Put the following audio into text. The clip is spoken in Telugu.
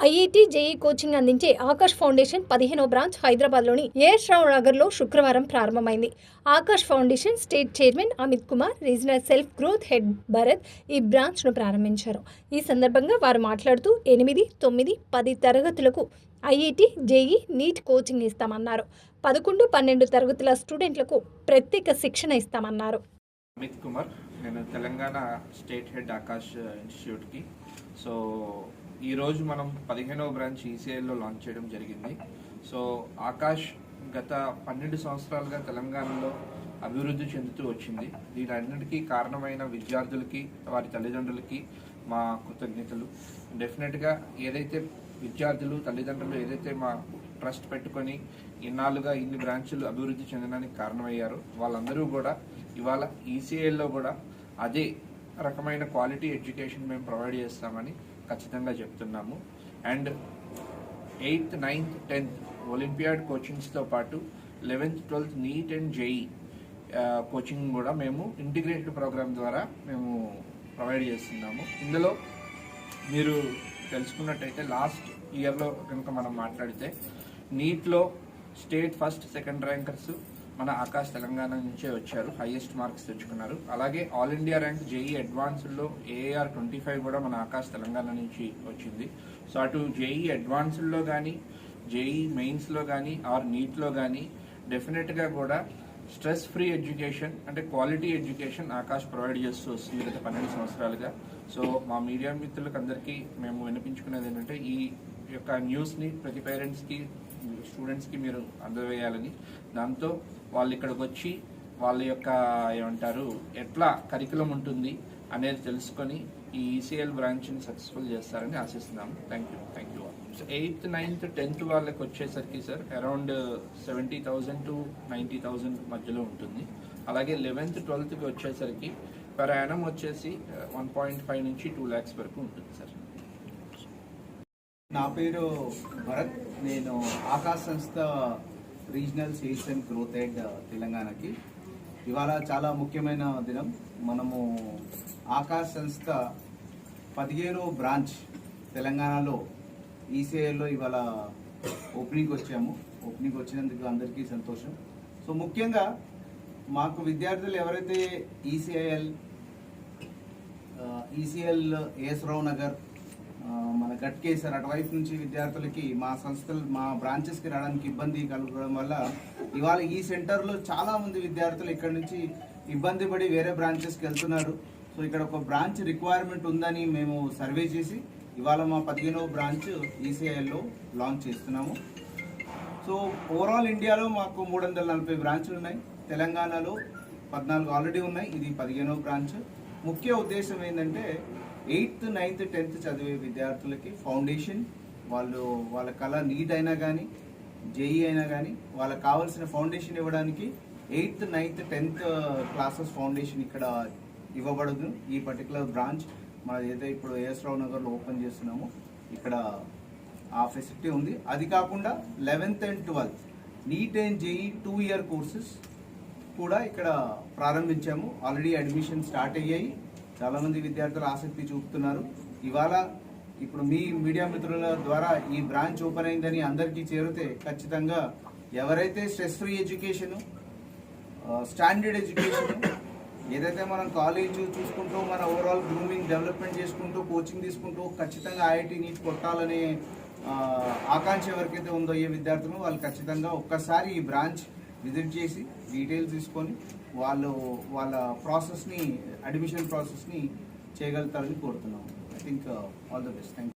ఐఐటి జేఈ కోచింగ్ అందించే ఆకాష్ ఫౌండేషన్ 15వ బ్రాంచ్ హైదరాబాద్లోని ఏఎస్ రావు నగర్లో శుక్రవారం ప్రారంభమైంది. Akash foundation state chairman Amit Kumar, regional self growth head Bharat ఈ బ్రాంచ్ను ప్రారంభించారు. ఈ సందర్భంగా వారు మాట్లాడుతూ 8, 9, 10 తరగతులకు ఐఐటి, జేఈ, నీట్ కోచింగ్ ఇస్తామన్నారు. 11, 12 తరగతుల స్టూడెంట్లకు ప్రత్యేక శిక్షణ ఇస్తామన్నారు. అమిత్ కుమార్, నేను తెలంగాణ స్టేట్ హెడ్ ఆకాష్ ఇన్స్టిట్యూట్కి. సో ఈరోజు మనం 15వ బ్రాంచ్ ఈసీఐలో లాంచ్ చేయడం జరిగింది. సో ఆకాష్ గత 12 సంవత్సరాలుగా తెలంగాణలో అభివృద్ధి చెందుతూ వచ్చింది. దీనన్నిటికీ కారణమైన విద్యార్థులకి, వారి తల్లిదండ్రులకి మా కృతజ్ఞతలు. డెఫినెట్గా ఏదైతే విద్యార్థులు, తల్లిదండ్రులు ఏదైతే మా ట్రస్ట్ పెట్టుకొని ఇన్నాళ్ళుగా ఇన్ని బ్రాంచులు అభివృద్ధి చెందడానికి కారణమయ్యారో వాళ్ళందరూ కూడా ఇవాళ ఈసీఐలో కూడా అదే రకమైన క్వాలిటీ ఎడ్యుకేషన్ మేము ప్రొవైడ్ చేస్తామని ఖచ్చితంగా చెప్తున్నాము. And 8th, 9th, 10th olympiad కోచింగ్స్తో పాటు 11th, 12th NEET and JEE coaching కూడా మేము ఇంటిగ్రేటెడ్ ప్రోగ్రామ్ ద్వారా మేము ప్రొవైడ్ చేస్తున్నాము. ఇందులో మీరు తెలుసుకున్నట్టయితే లాస్ట్ ఇయర్లో కనుక మనం మాట్లాడితే నీట్లో స్టేట్ ఫస్ట్, సెకండ్ ర్యాంకర్స్ మన ఆకాష్ తెలంగాణ నుంచే వచ్చారు, హైయెస్ట్ మార్క్స్ తెచ్చుకున్నారు. అలాగే ఆల్ ఇండియా ర్యాంక్ జేఈ అడ్వాన్స్డ్లో ఏఆర్ 25 కూడా మన ఆకాష్ తెలంగాణ నుంచి వచ్చింది. సో అటు జేఈ అడ్వాన్స్డ్లో కానీ, జేఈ మెయిన్స్లో కానీ, ఆర్ నీట్లో కానీ డెఫినెట్గా కూడా స్ట్రెస్ ఫ్రీ ఎడ్యుకేషన్ అంటే క్వాలిటీ ఎడ్యుకేషన్ ఆకాష్ ప్రొవైడ్ చేస్తూ వస్తుంది గత 12 సంవత్సరాలుగా. సో మా మీడియా మిత్రులకు అందరికీ మేము వినిపించుకునేది ఏంటంటే ఈ యొక్క న్యూస్ని ప్రతి పేరెంట్స్కి, స్టూడెంట్స్కి మీరు అందజేయాలని, దాంతో వాళ్ళు ఇక్కడికి వచ్చి వాళ్ళ యొక్క ఏమంటారు ఎట్లా కరికులం ఉంటుంది అనేది తెలుసుకొని ఈ ఈసీఎల్ బ్రాంచ్ని సక్సెస్ఫుల్ చేస్తారని ఆశిస్తున్నాము. Thank you. 8th, 9th, 10th వాళ్ళకి వచ్చేసరికి సార్ అరౌండ్ 70,000 to 90,000 మధ్యలో ఉంటుంది. అలాగే 11th, 12th వచ్చేసరికి పర్ యానం వచ్చేసి 1.5 నుంచి 2 lakhs వరకు ఉంటుంది సార్. నా పేరు భరత్. నేను ఆకాశ్ సంస్థ regional sales and growth head తెలంగాణకి. ఇవాళ చాలా ముఖ్యమైన దినం. మనము ఆకాశ్ సంస్థ 15వ బ్రాంచ్ తెలంగాణలో ఈసీఐలో ఇవాళ ఓపెనింగ్ వచ్చాము. ఓపెనింగ్ వచ్చినందుకు అందరికీ సంతోషం. సో ముఖ్యంగా మాకు విద్యార్థులు ఎవరైతే ఈసీఐఎల్ ఏఎస్ రావు నగర్, మన గట్కేసర్ అటువైపు నుంచి విద్యార్థులకి మా సంస్థలు, మా బ్రాంచెస్కి రావడానికి ఇబ్బంది కలగడం వల్ల ఇవాళ ఈ సెంటర్లో చాలామంది విద్యార్థులు ఇక్కడ నుంచి ఇబ్బంది పడి వేరే బ్రాంచెస్కి వెళ్తున్నారు. సో ఇక్కడ ఒక బ్రాంచ్ రిక్వైర్మెంట్ ఉందని మేము సర్వే చేసి ఇవాళ మా 15వ బ్రాంచ్ ఈసీఐలో లాంచ్ చేస్తున్నాము. సో ఓవరాల్ ఇండియాలో మాకు 340 బ్రాంచ్లు ఉన్నాయి. తెలంగాణలో 14 ఆల్రెడీ ఉన్నాయి. ఇది 15వ బ్రాంచ్. ముఖ్య ఉద్దేశం ఏంటంటే 8th, 9th, 10th చదివే విద్యార్థులకి ఫౌండేషన్, వాళ్ళ కళ నీట్ అయినా కానీ, జేఈ అయినా కానీ వాళ్ళకి కావాల్సిన ఫౌండేషన్ ఇవ్వడానికి 8th, 9th, 10th classes foundation ఇక్కడ ఇవ్వబడదు. ఈ పర్టికులర్ బ్రాంచ్ మన ఏదైతే ఇప్పుడు ఏఎస్ రావు నగర్లో ఓపెన్ చేస్తున్నామో ఇక్కడ ఆ ఫెసిలిటీ ఉంది. అది కాకుండా 11th and 12th NEET and JEE 2 year courses కూడా ఇక్కడ ప్రారంభించాము. ఆల్రెడీ అడ్మిషన్ స్టార్ట్ అయ్యాయి. చాలామంది విద్యార్థులు ఆసక్తి చూపుతున్నారు. ఇవాళ ఇప్పుడు మీ మీడియా మిత్రుల ద్వారా ఈ బ్రాంచ్ ఓపెన్ అయిందని అందరికీ చేరితే ఖచ్చితంగా ఎవరైతే stress free education, standard education, ఏదైతే మనం కాలేజ్ చూసుకుంటూ మన ఓవరాల్ గ్రూమింగ్ డెవలప్మెంట్ చేసుకుంటూ కోచింగ్ తీసుకుంటూ ఖచ్చితంగా ఐఐటి నీట్ కొట్టాలనే ఆకాంక్ష ఎవరికైతే ఉందో ఏ విద్యార్థులు వాళ్ళు ఖచ్చితంగా ఒక్కసారి ఈ బ్రాంచ్ విజిట్ చేసి డీటెయిల్స్ తీసుకొని వాళ్ళ ప్రాసెస్ని, అడ్మిషన్ ప్రాసెస్ని చేయగలుగుతారని కోరుతున్నాము. I think all the best. Thank you.